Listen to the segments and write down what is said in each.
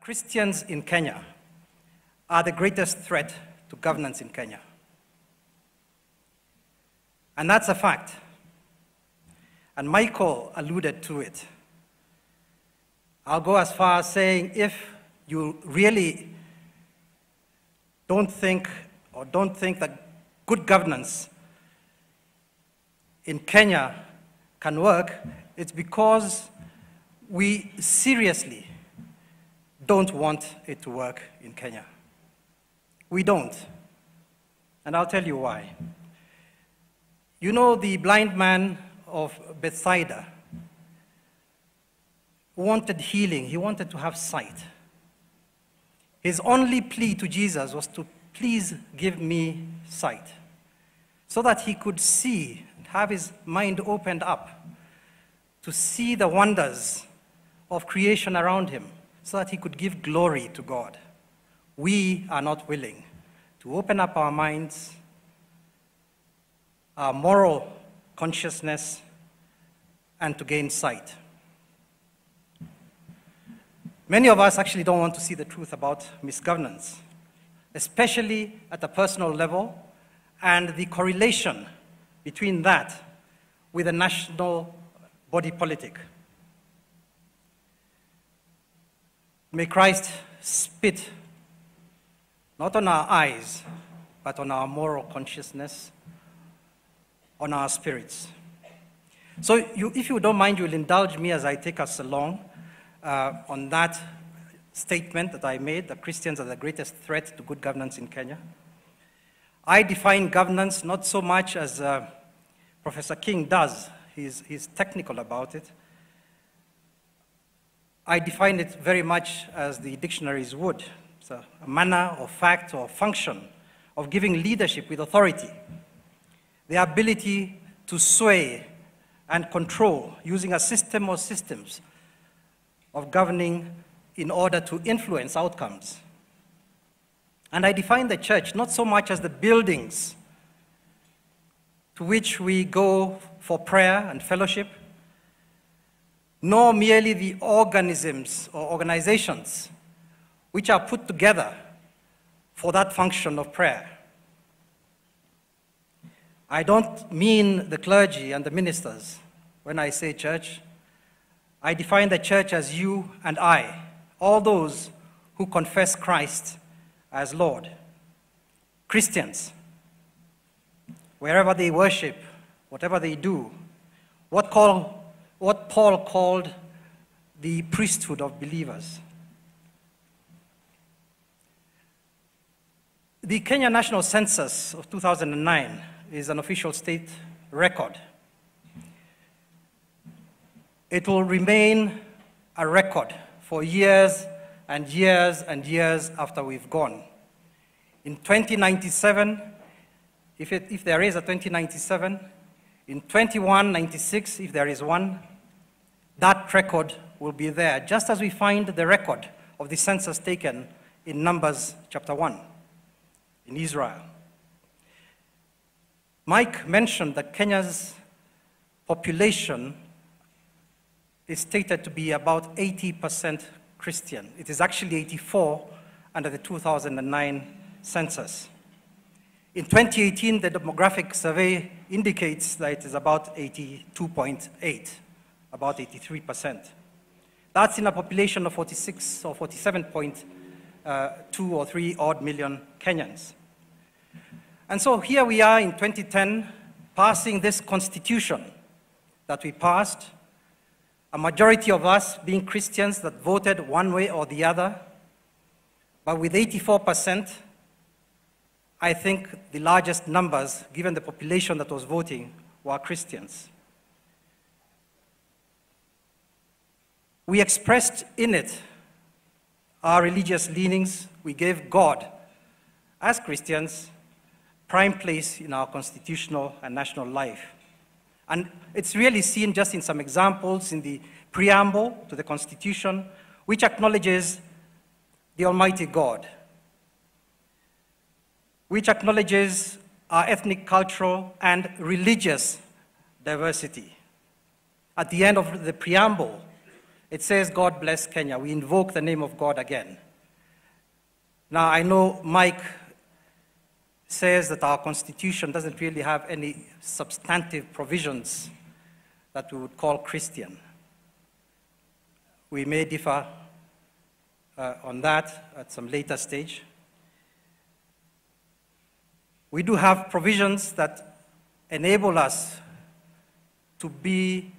Christians in Kenya are the greatest threat to governance in Kenya. And that's a fact. And Michael alluded to it. I'll go as far as saying if you really don't think that good governance in Kenya can work, it's because we seriously don't want it to work in Kenya. We don't. And I'll tell you why. You know the blind man of Bethsaida wanted healing. He wanted to have sight. His only plea to Jesus was to please give me sight, so that he could see, have his mind opened up to see the wonders of creation around him, so that he could give glory to God. We are not willing to open up our minds, our moral consciousness, and to gain sight. Many of us actually don't want to see the truth about misgovernance, especially at a personal level, and the correlation between that with a national body politic. May Christ spit not on our eyes, but on our moral consciousness, on our spirits. So if you don't mind, you'll indulge me as I take us along on that statement that I made, that Christians are the greatest threat to good governance in Kenya. I define governance not so much as Professor King does. He's technical about it. I define it very much as the dictionaries would. It's a manner or fact or function of giving leadership with authority, the ability to sway and control using a system or systems of governing in order to influence outcomes. And I define the church not so much as the buildings to which we go for prayer and fellowship, nor merely the organisms or organizations which are put together for that function of prayer. I don't mean the clergy and the ministers when I say church. I define the church as you and I, all those who confess Christ as Lord. Christians, wherever they worship, whatever they do, what Paul called the priesthood of believers. The Kenya National Census of 2009 is an official state record. It will remain a record for years and years and years after we've gone. In 2097, if there is a 2097, in 2196, if there is one, that record will be there, just as we find the record of the census taken in Numbers chapter 1 in Israel. Mike mentioned that Kenya's population is stated to be about 80% Christian. It is actually 84 under the 2009 census. In 2018, the demographic survey indicates that it is about 82.8, about 83%. That's in a population of 46 or 47.2 or 3 odd million Kenyans. And so here we are in 2010, passing this constitution that we passed, a majority of us being Christians that voted one way or the other, but with 84%, I think the largest numbers, given the population that was voting, were Christians. We expressed in it our religious leanings. We gave God, as Christians, prime place in our constitutional and national life. And it's really seen just in some examples in the preamble to the Constitution, which acknowledges the Almighty God, which acknowledges our ethnic, cultural, and religious diversity. At the end of the preamble, It says, God bless Kenya. We invoke the name of God again. Now, I know Mike says that our Constitution doesn't really have any substantive provisions that we would call Christian. We may differ on that at some later stage. We do have provisions that enable us to be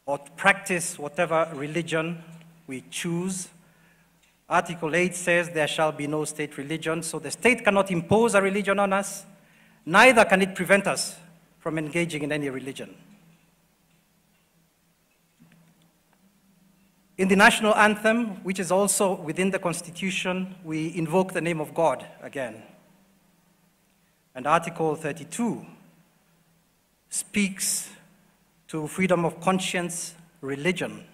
or to practice whatever religion we choose. Article 8 says there shall be no state religion, so the state cannot impose a religion on us, neither can it prevent us from engaging in any religion. In the national anthem, which is also within the Constitution, we invoke the name of God again. And Article 32 speaks to freedom of conscience, religion,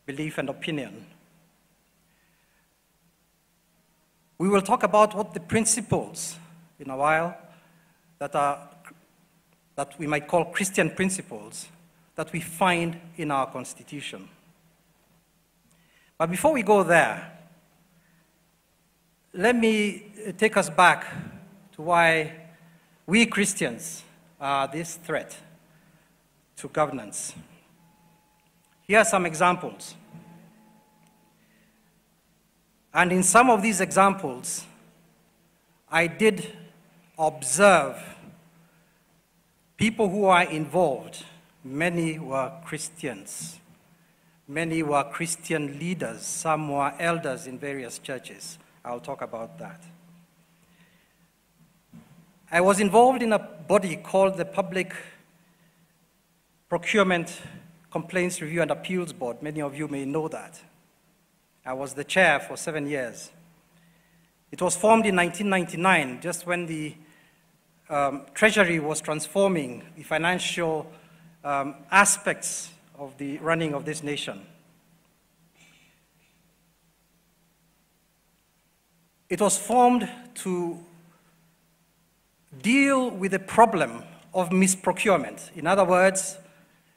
belief, and opinion. We will talk about what the principles in a while that we might call Christian principles that we find in our Constitution. But before we go there, let me take us back to why we Christians are this threat to governance. Here are some examples. And in some of these examples, I did observe people who are involved. Many were Christians. Many were Christian leaders. Some were elders in various churches. I'll talk about that. I was involved in a body called the Public Procurement Complaints Review and Appeals Board. Many of you may know that. I was the chair for 7 years. It was formed in 1999, just when the Treasury was transforming the financial aspects of the running of this nation. It was formed to deal with the problem of misprocurement. In other words,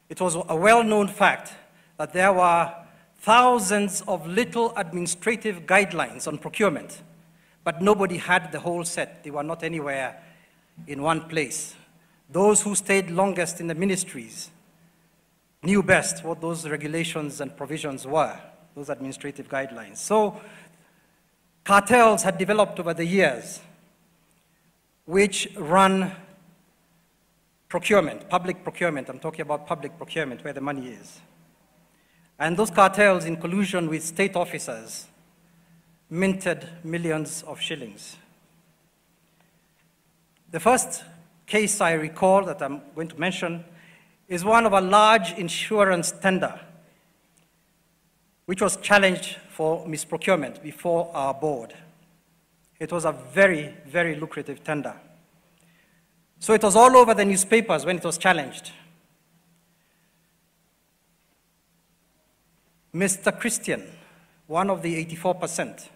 it was a well-known fact that there were thousands of little administrative guidelines on procurement, but nobody had the whole set. They were not anywhere in one place. Those who stayed longest in the ministries knew best what those regulations and provisions were, those administrative guidelines. So cartels had developed over the years which run procurement, public procurement. I'm talking about public procurement, where the money is. And those cartels, in collusion with state officers, minted millions of shillings. The first case I recall that I'm going to mention is one of a large insurance tender, which was challenged for misprocurement before our board. It was a very, very lucrative tender. So it was all over the newspapers when it was challenged. Mr. Christian, one of the 84%,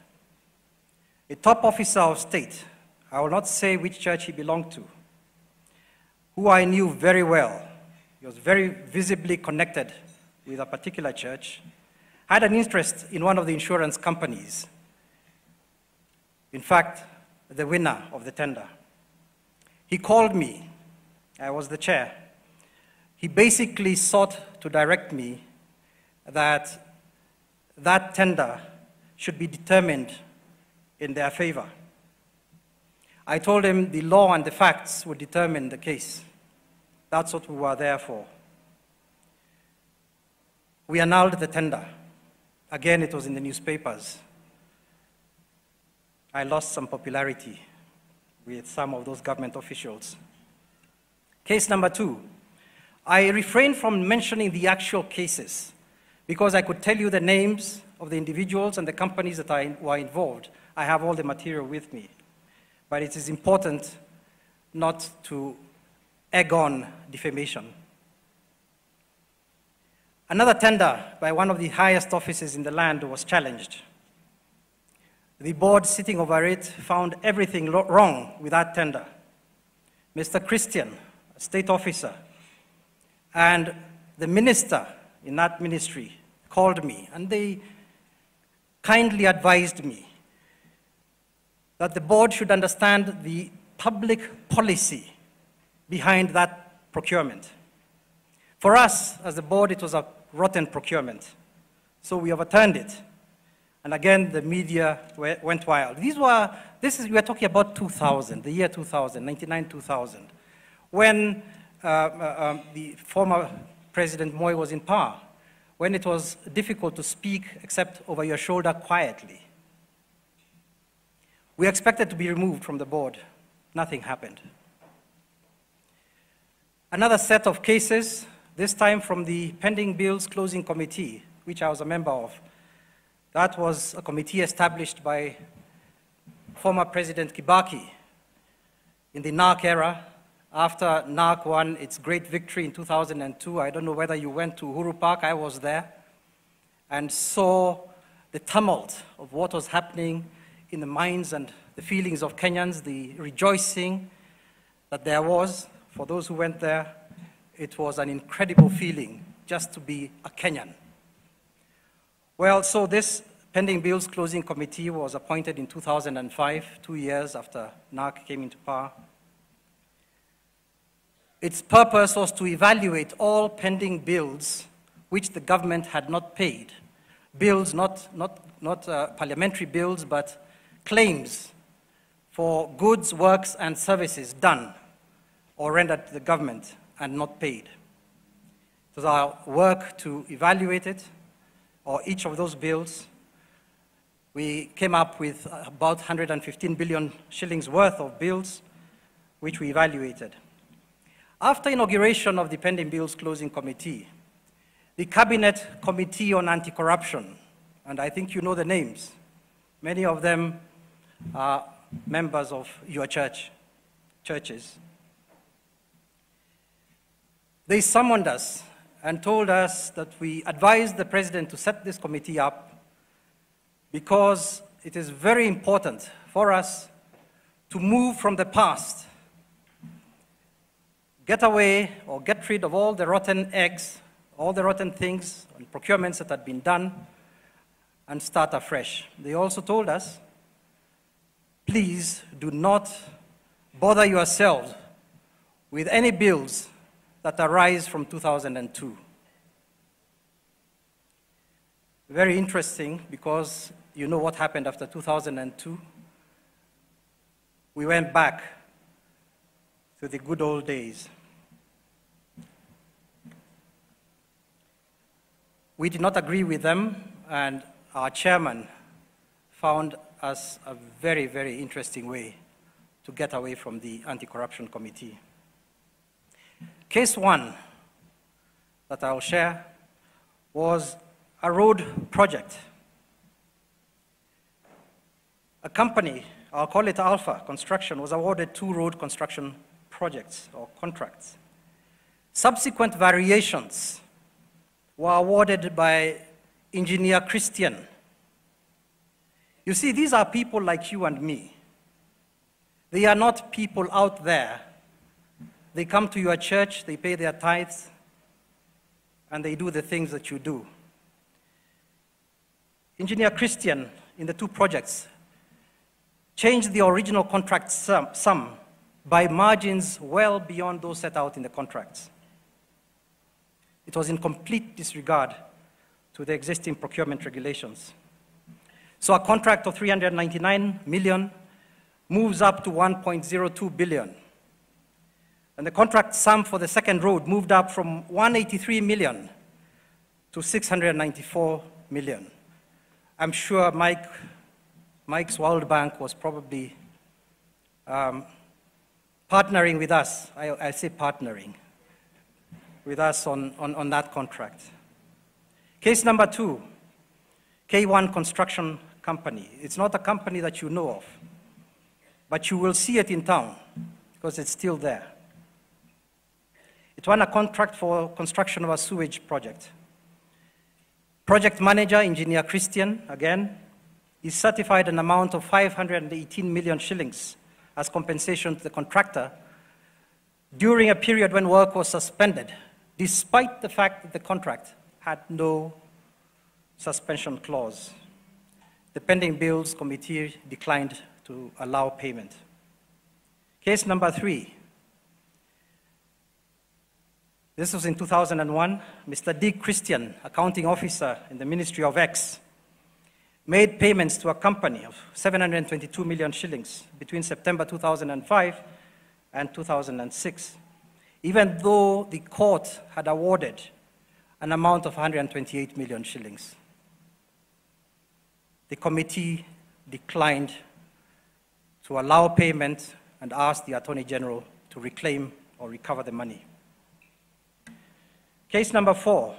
a top officer of state, I will not say which church he belonged to, who I knew very well, he was very visibly connected with a particular church, had an interest in one of the insurance companies. In fact, the winner of the tender. He called me. I was the chair. He basically sought to direct me that that tender should be determined in their favor. I told him the law and the facts would determine the case. That's what we were there for. We annulled the tender. Again, it was in the newspapers. I lost some popularity with some of those government officials. Case number 2. I refrained from mentioning the actual cases because I could tell you the names of the individuals and the companies that were involved. I have all the material with me. But it is important not to egg on defamation. Another tender by one of the highest offices in the land was challenged. The board sitting over it found everything wrong with that tender. Mr. Christian, a state officer, and the minister in that ministry called me, and they kindly advised me that the board should understand the public policy behind that procurement. For us, as the board, it was a rotten procurement, so we overturned it. And again, the media went wild. We are talking about 2000, the year 2000, 99-2000, when the former President Moi was in power, when it was difficult to speak except over your shoulder quietly. We expected to be removed from the board. Nothing happened. Another set of cases, this time from the Pending Bills Closing Committee, which I was a member of. That was a committee established by former President Kibaki in the NARC era. After NARC won its great victory in 2002, I don't know whether you went to Uhuru Park, I was there, and saw the tumult of what was happening in the minds and the feelings of Kenyans, the rejoicing that there was. For those who went there, it was an incredible feeling just to be a Kenyan. Well, so this Pending Bills Closing Committee was appointed in 2005, 2 years after NARC came into power. Its purpose was to evaluate all pending bills which the government had not paid. Bills, not parliamentary bills, but claims for goods, works, and services done or rendered to the government and not paid. It was our work to evaluate it, or each of those bills. We came up with about 115 billion shillings worth of bills, which we evaluated. After inauguration of the Pending Bills Closing Committee, the Cabinet Committee on Anti-Corruption, and I think you know the names, many of them are members of your churches. They summoned us and told us that we advised the president to set this committee up because it is very important for us to move from the past, get away or get rid of all the rotten eggs, all the rotten things and procurements that had been done, and start afresh. They also told us, please do not bother yourselves with any bills that arise from 2002. Very interesting, because you know what happened after 2002. We went back to the good old days. We did not agree with them, and our chairman found us a very, very interesting way to get away from the Anti-Corruption Committee. Case one that I'll share was a road project. A company, I'll call it Alpha Construction, was awarded 2 road construction projects or contracts. Subsequent variations were awarded by Engineer Christian. You see, these are people like you and me. They are not people out there. They come to your church, they pay their tithes, and they do the things that you do. Engineer Christian, in the 2 projects, changed the original contract sum by margins well beyond those set out in the contracts. It was in complete disregard to the existing procurement regulations. So a contract of 399 million moves up to 1.02 billion. And the contract sum for the second road moved up from 183 million to 694 million. I'm sure Mike's World Bank was probably partnering with us, I say partnering, with us on that contract. Case number 2, K1 Construction Company. It's not a company that you know of, but you will see it in town because it's still there. It won a contract for construction of a sewage project. Project manager, Engineer Christian, again, is certified an amount of 518 million shillings as compensation to the contractor during a period when work was suspended, despite the fact that the contract had no suspension clause. The pending bills committee declined to allow payment. Case number 3. This was in 2001. Mr. D. Christian, accounting officer in the Ministry of X, made payments to a company of 722 million shillings between September 2005 and 2006, even though the court had awarded an amount of 128 million shillings. The committee declined to allow payment and asked the Attorney General to reclaim or recover the money. Case number 4,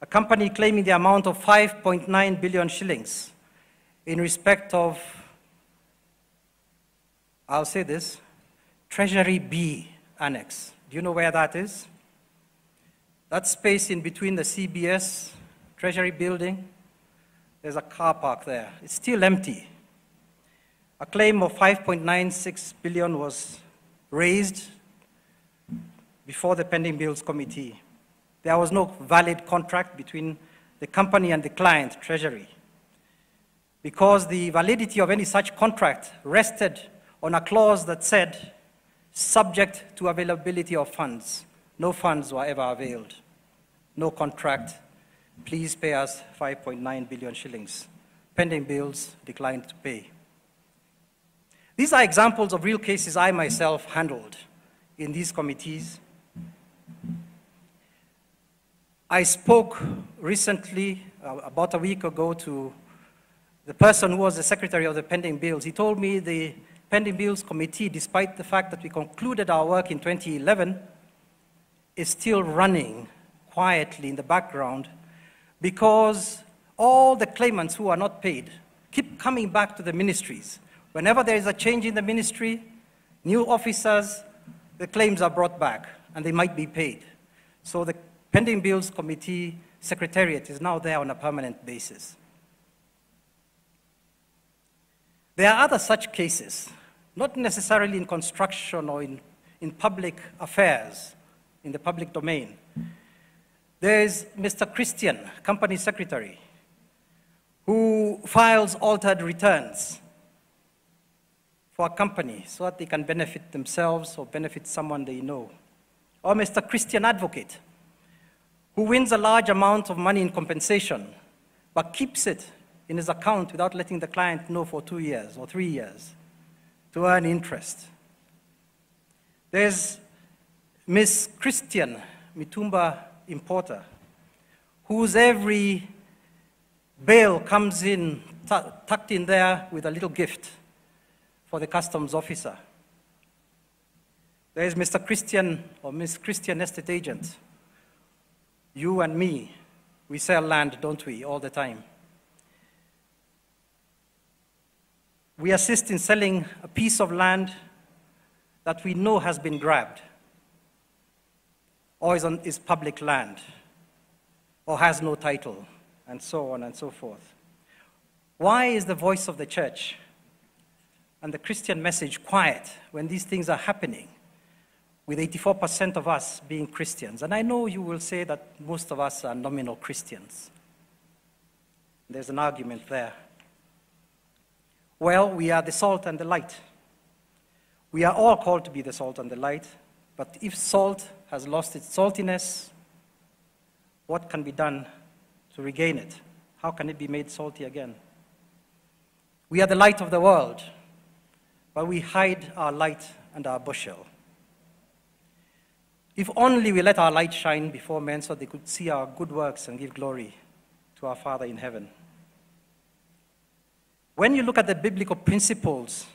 a company claiming the amount of 5.9 billion shillings in respect of, I'll say this, Treasury B Annex. Do you know where that is? That space in between the CBS Treasury building, there's a car park there. It's still empty. A claim of 5.96 billion was raised before the pending bills committee. There was no valid contract between the company and the client, Treasury, because the validity of any such contract rested on a clause that said, subject to availability of funds. No funds were ever availed. No contract. Please pay us 5.9 billion shillings. Pending bills declined to pay. These are examples of real cases I myself handled in these committees. I spoke recently, about a week ago, to the person who was the secretary of the pending bills. He told me the pending bills committee, despite the fact that we concluded our work in 2011, is still running quietly in the background because all the claimants who are not paid keep coming back to the ministries. Whenever there is a change in the ministry, new officers, the claims are brought back and they might be paid. So the pending bills committee secretariat is now there on a permanent basis. There are other such cases, not necessarily in construction or in public affairs, in the public domain. There is Mr. Christian, company secretary, who files altered returns for a company so that they can benefit themselves or benefit someone they know. Or Mr. Christian advocate, who wins a large amount of money in compensation, but keeps it in his account without letting the client know for 2 years or 3 years to earn interest. There's Miss Christian Mitumba Importer, whose every bail comes in, tucked in there with a little gift for the customs officer. There is Mr. Christian or Miss Christian Estate Agent. You and me, we sell land, don't we, all the time. We assist in selling a piece of land that we know has been grabbed, or is public land, or has no title, and so on and so forth. Why is the voice of the church and the Christian message quiet when these things are happening, with 84% of us being Christians? And I know you will say that most of us are nominal Christians. There's an argument there. Well, we are the salt and the light. We are all called to be the salt and the light, but if salt has lost its saltiness, what can be done to regain it? How can it be made salty again? We are the light of the world, but we hide our light under our bushel. If only we let our light shine before men so they could see our good works and give glory to our Father in heaven. When you look at the biblical principles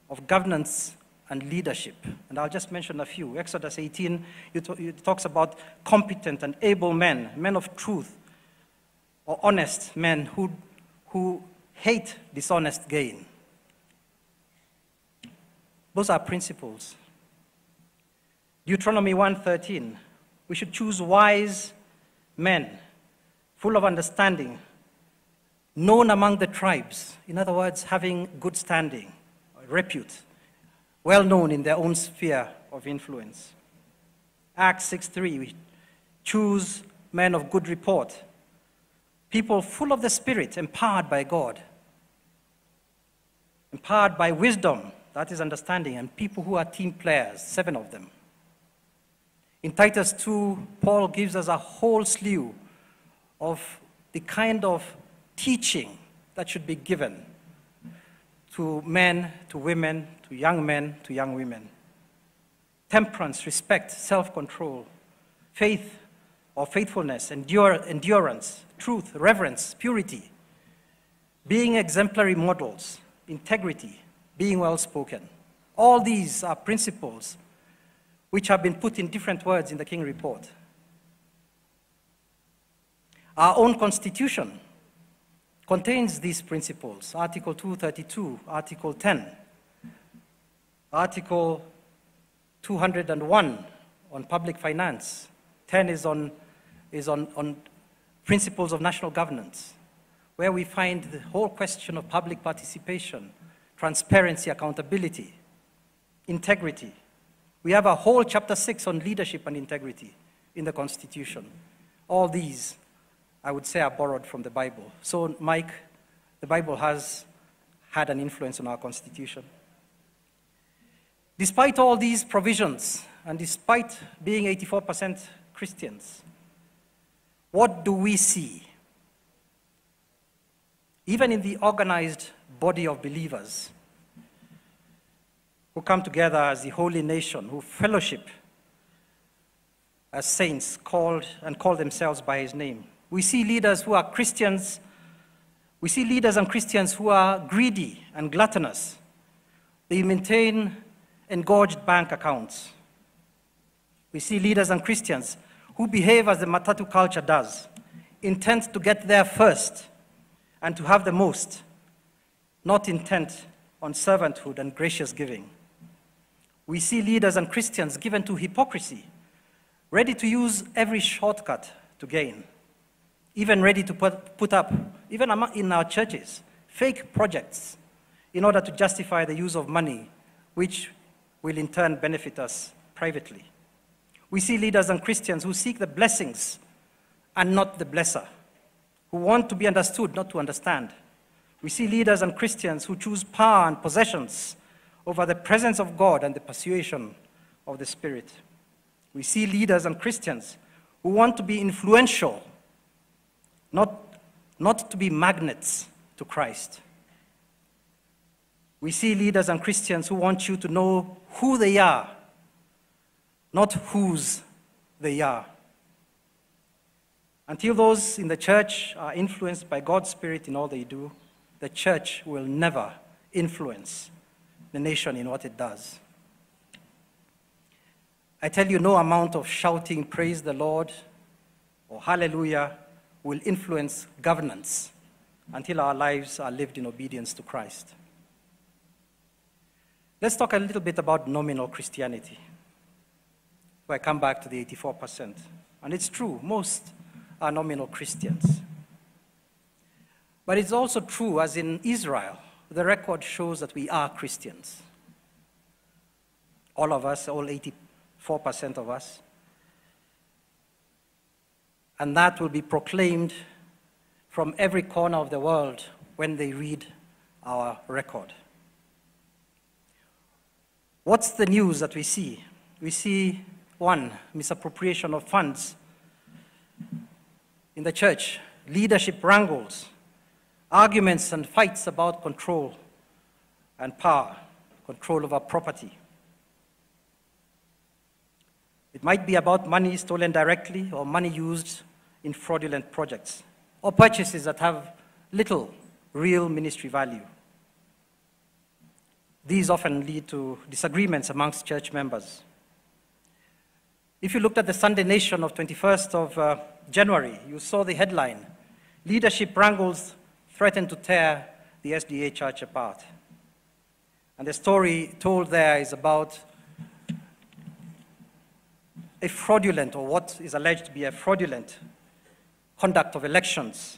of governance and leadership, and I'll just mention a few. Exodus 18, it talks about competent and able men, men of truth, or honest men who hate dishonest gain. Those are principles. Deuteronomy 1:13, we should choose wise men, full of understanding, known among the tribes. In other words, having good standing, repute, well known in their own sphere of influence. Acts 6:3, we choose men of good report, People full of the Spirit, empowered by God, empowered by wisdom, that is understanding, and people who are team players, 7 of them. In Titus 2, Paul gives us a whole slew of the kind of teaching that should be given to men, to women, to young men, to young women. Temperance, respect, self-control, faith or faithfulness, endurance, truth, reverence, purity, being exemplary models, integrity, being well-spoken. All these are principles which have been put in different words in the King Report. Our own Constitution contains these principles. Article 232, Article 10, Article 201 on public finance. 10 is on principles of national governance, where we find the whole question of public participation, transparency, accountability, integrity. We have a whole chapter 6 on leadership and integrity in the Constitution. All these, I would say, are borrowed from the Bible. So, Mike, the Bible has had an influence on our Constitution. Despite all these provisions, and despite being 84% Christians, what do we see? Even in the organized body of believers who come together as the holy nation, who fellowship as saints called and call themselves by his name. We see leaders who are Christians. We see leaders and Christians who are greedy and gluttonous. They maintain engorged bank accounts. We see leaders and Christians who behave as the matatu culture does, intent to get there first and to have the most, not intent on servanthood and gracious giving. We see leaders and Christians given to hypocrisy, ready to use every shortcut to gain, even ready to put up, even in our churches, fake projects in order to justify the use of money, which will in turn benefit us privately. We see leaders and Christians who seek the blessings and not the blesser, who want to be understood, not to understand. We see leaders and Christians who choose power and possessions over the presence of God and the persuasion of the Spirit. We see leaders and Christians who want to be influential, not to be magnets to Christ. We see leaders and Christians who want you to know who they are, not whose they are. Until those in the church are influenced by God's Spirit in all they do, the church will never influence the nation in what it does. I tell you, no amount of shouting, praise the Lord, or hallelujah, will influence governance until our lives are lived in obedience to Christ. Let's talk a little bit about nominal Christianity. So I come back to the 84%. And it's true, most are nominal Christians. But it's also true, as in Israel, the record shows that we are Christians. All of us, all 84% of us. And that will be proclaimed from every corner of the world when they read our record. What's the news that we see? We see, one, misappropriation of funds in the church, leadership wrangles, arguments and fights about control and power, control over property. It might be about money stolen directly or money used in fraudulent projects or purchases that have little real ministry value. These often lead to disagreements amongst church members. If you looked at the Sunday Nation of 21st of January, you saw the headline, "Leadership wrangles threaten to tear the SDA church apart." And the story told there is about a fraudulent, or what is alleged to be a fraudulent, conduct of elections,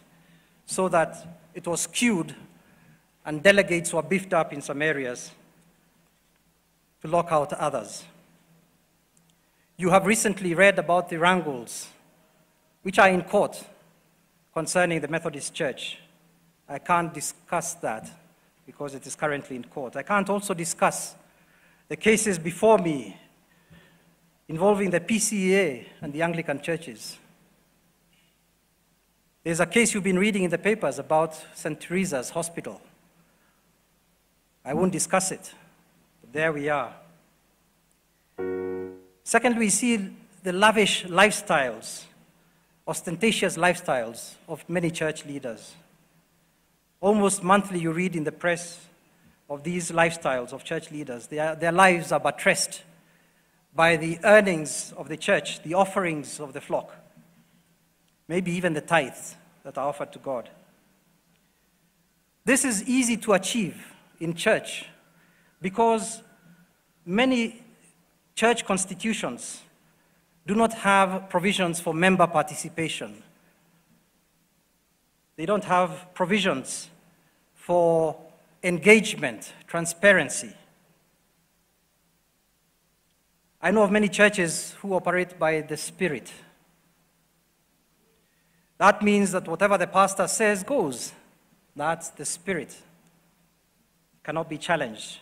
so that it was skewed and delegates were beefed up in some areas to lock out others. You have recently read about the wrangles, which are in court, concerning the Methodist Church. I can't discuss that because it is currently in court. I can't also discuss the cases before me involving the PCEA and the Anglican churches. There's a case you've been reading in the papers about St. Teresa's Hospital. I won't discuss it, but there we are. Second, we see the lavish lifestyles, ostentatious lifestyles of many church leaders. Almost monthly you read in the press of these lifestyles of church leaders. Their lives are buttressed by the earnings of the church, the offerings of the flock, maybe even the tithes that are offered to God. This is easy to achieve in church because many church constitutions do not have provisions for member participation. They don't have provisions for engagement, transparency. I know of many churches who operate by the Spirit. That means that whatever the pastor says goes. That's the Spirit. Cannot be challenged.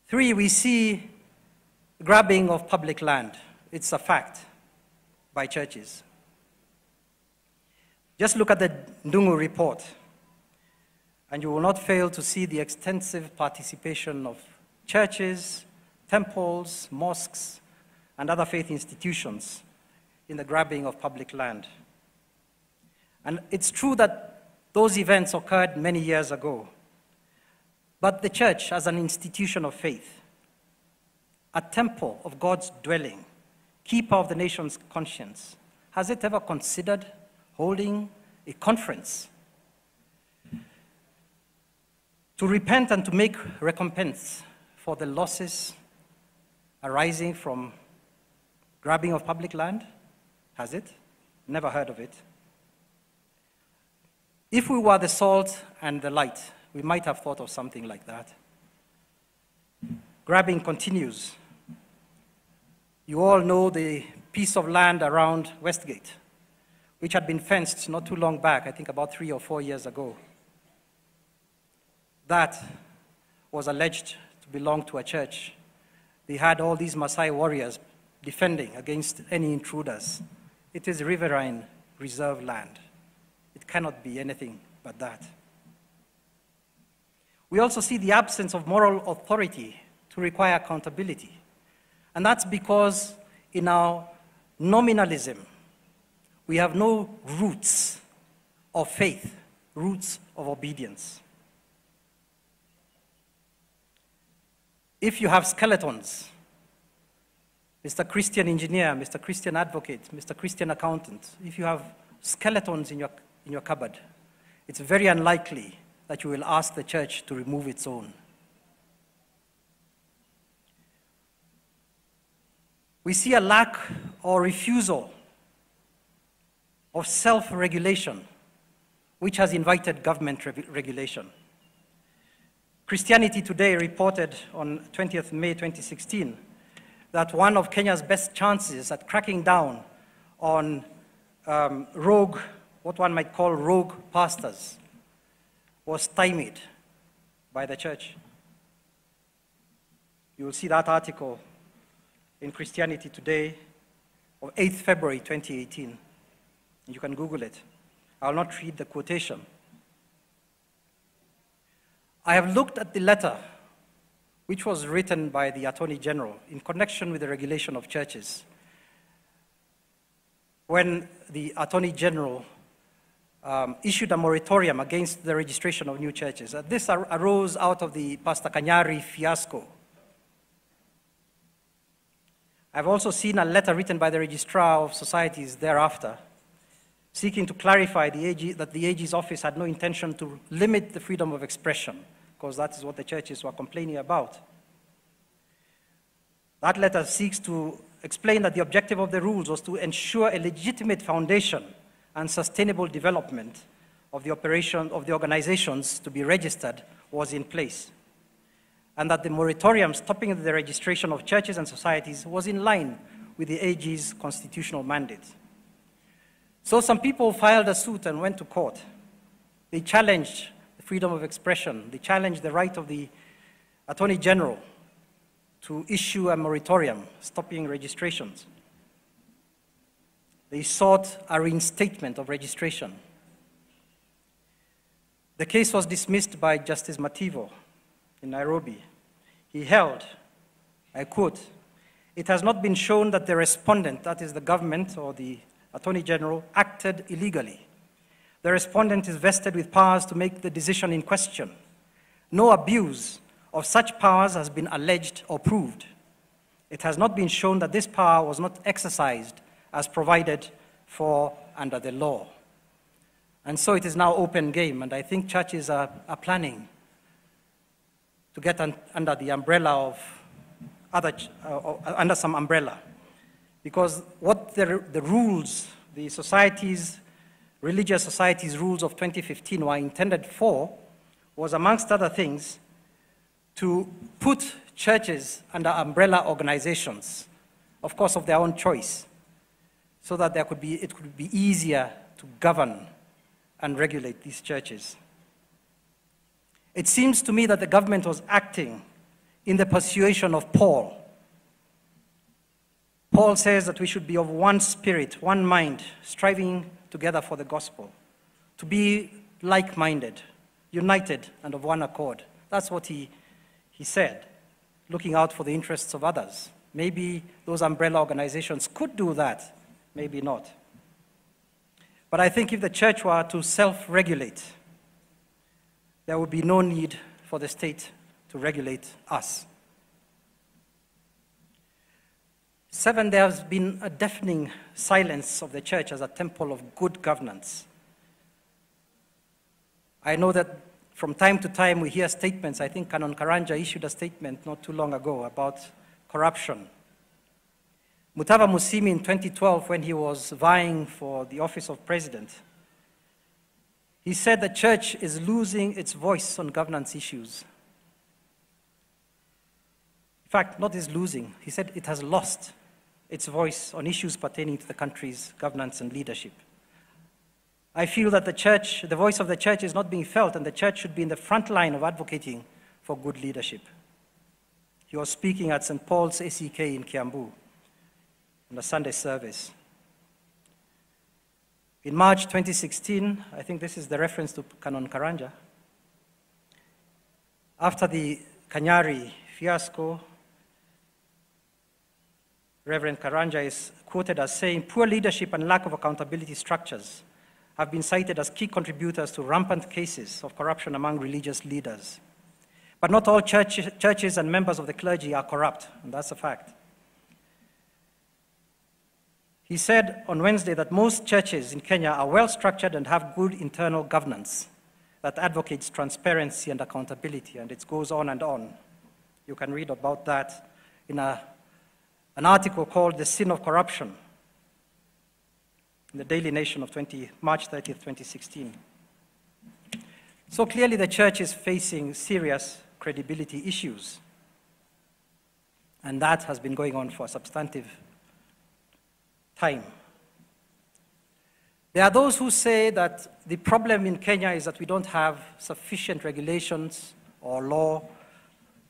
3, we see grabbing of public land. It's a fact by churches. Just look at the Ndungu report, and you will not fail to see the extensive participation of churches, temples, mosques, and other faith institutions in the grabbing of public land. And it's true that those events occurred many years ago. But the church, as an institution of faith, a temple of God's dwelling, keeper of the nation's conscience, has it ever considered holding a conference to repent and to make recompense for the losses arising from grabbing of public land? Has it? Never heard of it. If we were the salt and the light, we might have thought of something like that. Grabbing continues. You all know the piece of land around Westgate, which had been fenced not too long back, I think about 3 or 4 years ago. That was alleged to belong to a church. They had all these Maasai warriors defending against any intruders. It is riverine reserve land. It cannot be anything but that. We also see the absence of moral authority to require accountability. And that's because in our nominalism, we have no roots of faith, roots of obedience. If you have skeletons, Mr. Christian engineer, Mr. Christian advocate, Mr. Christian accountant, if you have skeletons in your cupboard, it's very unlikely that you will ask the church to remove its own. We see a lack or refusal of self-regulation, which has invited government regulation. Christianity Today reported on 20th May 2016 that one of Kenya's best chances at cracking down on rogue, what one might call rogue pastors, was stymied by the church. You will see that article in Christianity Today of 8th February 2018. You can Google it. I will not read the quotation. I have looked at the letter which was written by the Attorney General in connection with the regulation of churches. When the Attorney General issued a moratorium against the registration of new churches. This arose out of the Pastor Kanyari fiasco. I've also seen a letter written by the Registrar of Societies thereafter, seeking to clarify that the AG's office had no intention to limit the freedom of expression, because that is what the churches were complaining about. That letter seeks to explain that the objective of the rules was to ensure a legitimate foundation and sustainable development of the operation of the organizations to be registered was in place, and that the moratorium stopping the registration of churches and societies was in line with the AG's constitutional mandate. So some people filed a suit and went to court. They challenged the freedom of expression. They challenged the right of the Attorney General to issue a moratorium stopping registrations. They sought a reinstatement of registration. The case was dismissed by Justice Mativo in Nairobi. He held, I quote, "It has not been shown that the respondent, that is the government or the Attorney General, acted illegally. The respondent is vested with powers to make the decision in question. No abuse of such powers has been alleged or proved. It has not been shown that this power was not exercised as provided for under the law." And so it is now open game, and I think churches are planning to get under the umbrella of under some umbrella. Because what the rules, the societies, religious societies rules of 2015 were intended for was, amongst other things, to put churches under umbrella organizations, of course of their own choice, so that it could be easier to govern and regulate these churches. It seems to me that the government was acting in the persuasion of Paul. Paul says that we should be of one spirit, one mind, striving together for the gospel, to be like-minded, united, and of one accord. That's what he said, looking out for the interests of others. Maybe those umbrella organizations could do that, maybe not. But I think if the church were to self-regulate, there would be no need for the state to regulate us. 7, there has been a deafening silence of the church as a temple of good governance. I know that from time to time we hear statements. I think Canon Karanja issued a statement not too long ago about corruption. Mutava Musyimi in 2012, when he was vying for the office of president, he said the church is losing its voice on governance issues. In fact, not is losing. He said it has lost its voice on issues pertaining to the country's governance and leadership. I feel that the voice of the church is not being felt, and the church should be in the front line of advocating for good leadership. He was speaking at St. Paul's ACK in Kiambu in a Sunday service. In March 2016, I think this is the reference to Canon Karanja, after the Kanyari fiasco, Reverend Karanja is quoted as saying, "Poor leadership and lack of accountability structures have been cited as key contributors to rampant cases of corruption among religious leaders. But not all churches and members of the clergy are corrupt, and that's a fact." He said on Wednesday that most churches in Kenya are well-structured and have good internal governance that advocates transparency and accountability, and it goes on and on. You can read about that in an article called "The Sin of Corruption" in the Daily Nation of March 30th, 2016. So clearly the church is facing serious credibility issues, and that has been going on for a substantive time. There are those who say that the problem in Kenya is that we don't have sufficient regulations or law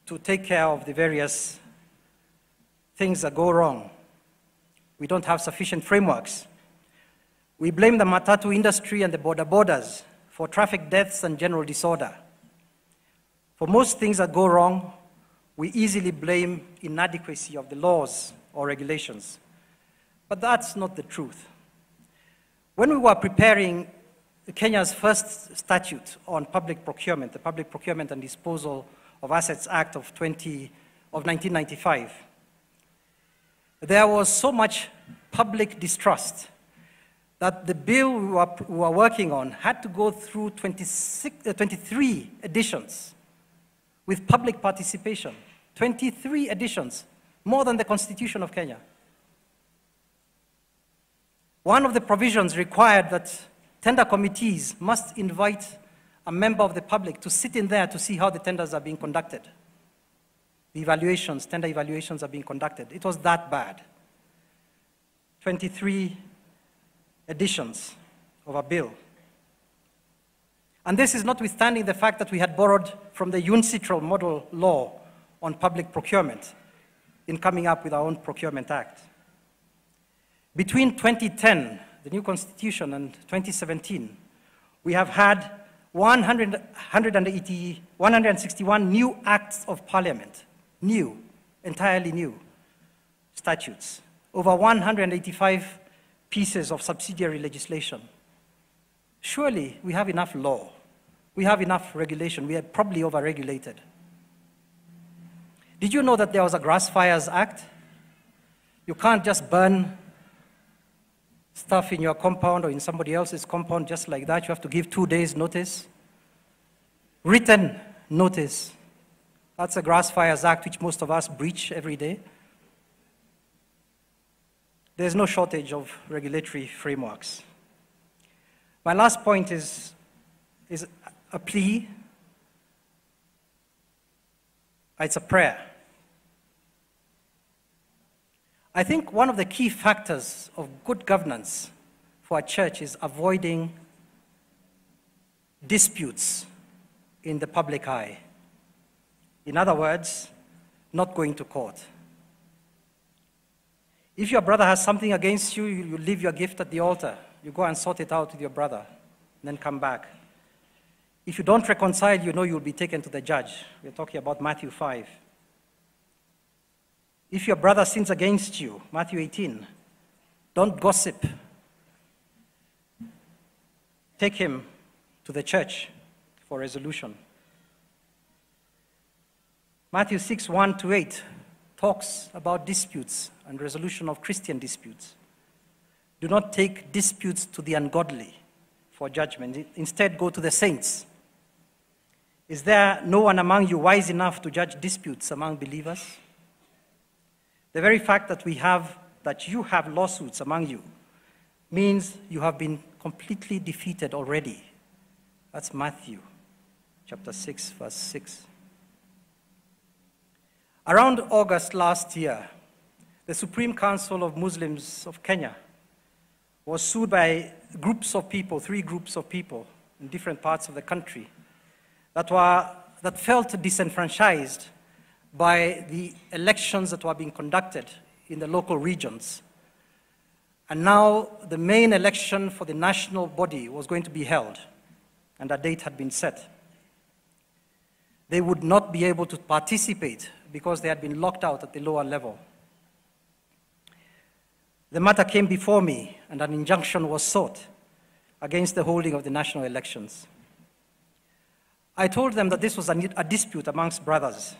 to take care of the various things that go wrong. We don't have sufficient frameworks. We blame the matatu industry and the borders for traffic deaths and general disorder. For most things that go wrong, we easily blame inadequacy of the laws or regulations. But that's not the truth. When we were preparing Kenya's first statute on public procurement, the Public Procurement and Disposal of Assets Act of 1995, there was so much public distrust that the bill we were working on had to go through 23 editions with public participation. 23 editions, more than the Constitution of Kenya. One of the provisions required that tender committees must invite a member of the public to sit in there to see how the tenders are being conducted. The evaluations, tender evaluations are being conducted. It was that bad. 23 editions of a bill. And this is notwithstanding the fact that we had borrowed from the UNCITRAL model law on public procurement in coming up with our own Procurement Act. Between 2010, the new constitution, and 2017, we have had 161 new acts of parliament, new, entirely new statutes, over 185 pieces of subsidiary legislation. Surely we have enough law, we have enough regulation, we are probably over-regulated. Did you know that there was a Grass Fires Act? You can't just burn stuff in your compound or in somebody else's compound just like that. You have to give 2 days notice. Written notice. That's a Grass Fires Act, which most of us breach every day. There's no shortage of regulatory frameworks. My last point is a plea. It's a prayer. I think one of the key factors of good governance for a church is avoiding disputes in the public eye. In other words, not going to court. If your brother has something against you, you leave your gift at the altar. You go and sort it out with your brother, and then come back. If you don't reconcile, you know you'll be taken to the judge. We're talking about Matthew 5. If your brother sins against you, Matthew 18, don't gossip. Take him to the church for resolution. Matthew 6, 1-8 talks about disputes and resolution of Christian disputes. Do not take disputes to the ungodly for judgment. Instead, go to the saints. Is there no one among you wise enough to judge disputes among believers? The very fact that you have lawsuits among you means you have been completely defeated already. That's Matthew chapter 6, verse 6. Around August last year, the Supreme Council of Muslims of Kenya was sued by groups of people, 3 groups of people in different parts of the country that felt disenfranchised by the elections that were being conducted in the local regions. And now the main election for the national body was going to be held, and a date had been set. They would not be able to participate because they had been locked out at the lower level. The matter came before me, and an injunction was sought against the holding of the national elections. I told them that this was a dispute amongst brothers,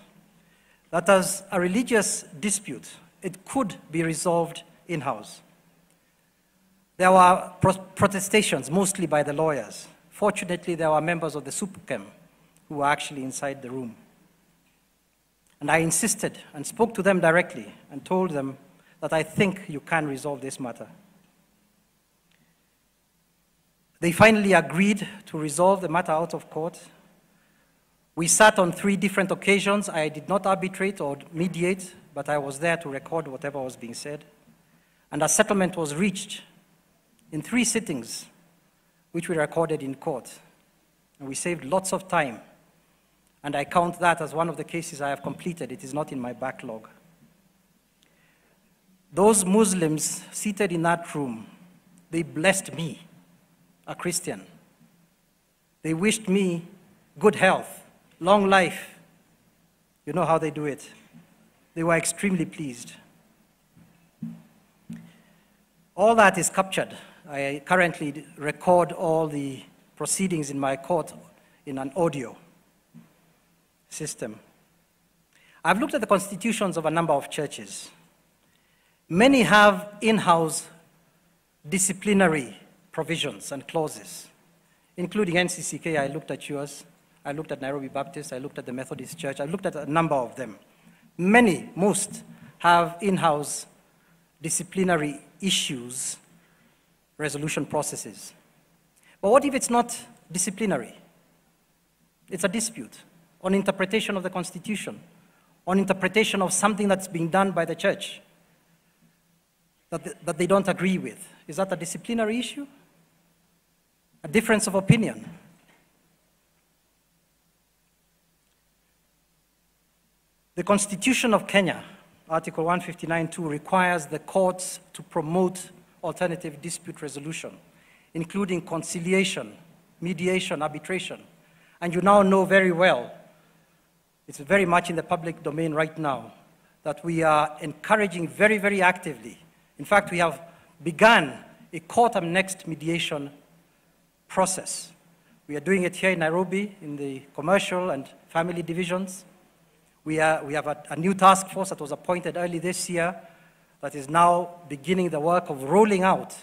that as a religious dispute, it could be resolved in-house. There were protestations, mostly by the lawyers. Fortunately, there were members of the SUPKEM who were actually inside the room. And I insisted and spoke to them directly and told them that I think you can resolve this matter. They finally agreed to resolve the matter out of court. We sat on 3 different occasions. I did not arbitrate or mediate, but I was there to record whatever was being said. And a settlement was reached in 3 sittings, which we recorded in court. And we saved lots of time. And I count that as one of the cases I have completed. It is not in my backlog. Those Muslims seated in that room, they blessed me, a Christian. They wished me good health, long life. You know how they do it. They were extremely pleased. All that is captured. I currently record all the proceedings in my court in an audio system. I've looked at the constitutions of a number of churches. Many have in-house disciplinary provisions and clauses, including NCCK. I looked at yours. I looked at Nairobi Baptist. I looked at the Methodist Church. I looked at a number of them. Most have in-house disciplinary issues, resolution processes. But what if it's not disciplinary? It's a dispute on interpretation of the Constitution, on interpretation of something that's being done by the church. that they don't agree with. Is that a disciplinary issue? A difference of opinion? The Constitution of Kenya, Article 159(2), requires the courts to promote alternative dispute resolution, including conciliation, mediation, arbitration. And you now know very well, it's very much in the public domain right now, that we are encouraging very, very actively. In fact, we have begun a court-annexed mediation process. We are doing it here in Nairobi in the commercial and family divisions. We have a new task force that was appointed early this year that is now beginning the work of rolling out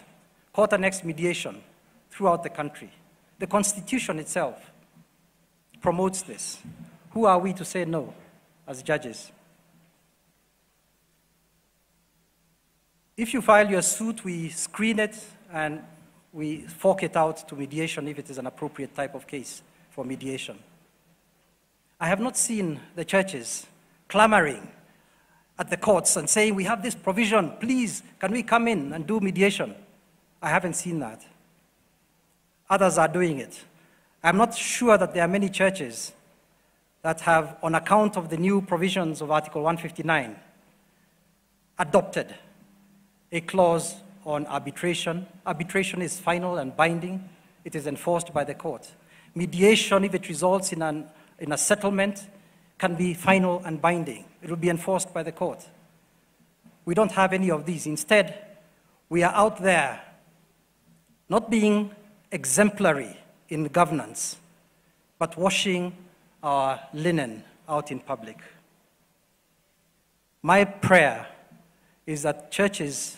court-annexed mediation throughout the country. The Constitution itself promotes this. Who are we to say no as judges? If you file your suit, we screen it and we fork it out to mediation if it is an appropriate type of case for mediation. I have not seen the churches clamoring at the courts and saying, we have this provision, please, can we come in and do mediation? I haven't seen that. Others are doing it. I'm not sure that there are many churches that have, on account of the new provisions of Article 159, adopted a clause on arbitration. Arbitration is final and binding. It is enforced by the court. Mediation, if it results in a settlement, can be final and binding. It will be enforced by the court. We don't have any of these. Instead, we are out there not being exemplary in governance, but washing our linen out in public. My prayer is that churches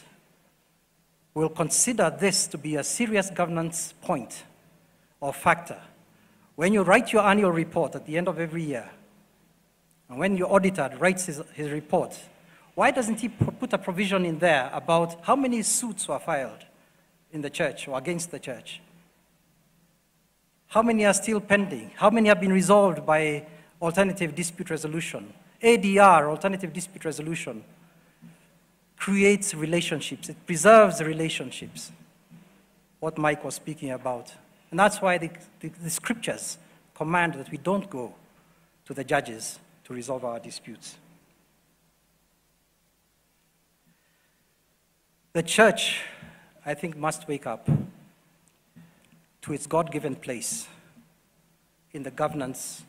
will consider this to be a serious governance point or factor. When you write your annual report at the end of every year, and when your auditor writes his report, why doesn't he put a provision in there about how many suits were filed in the church or against the church? How many are still pending? How many have been resolved by alternative dispute resolution? ADR, alternative dispute resolution, creates relationships. It preserves relationships, what Mike was speaking about. And that's why the scriptures command that we don't go to the judges to resolve our disputes. The church, I think, must wake up to its God-given place in the governance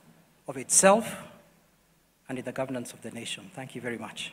of itself and in the governance of the nation. Thank you very much.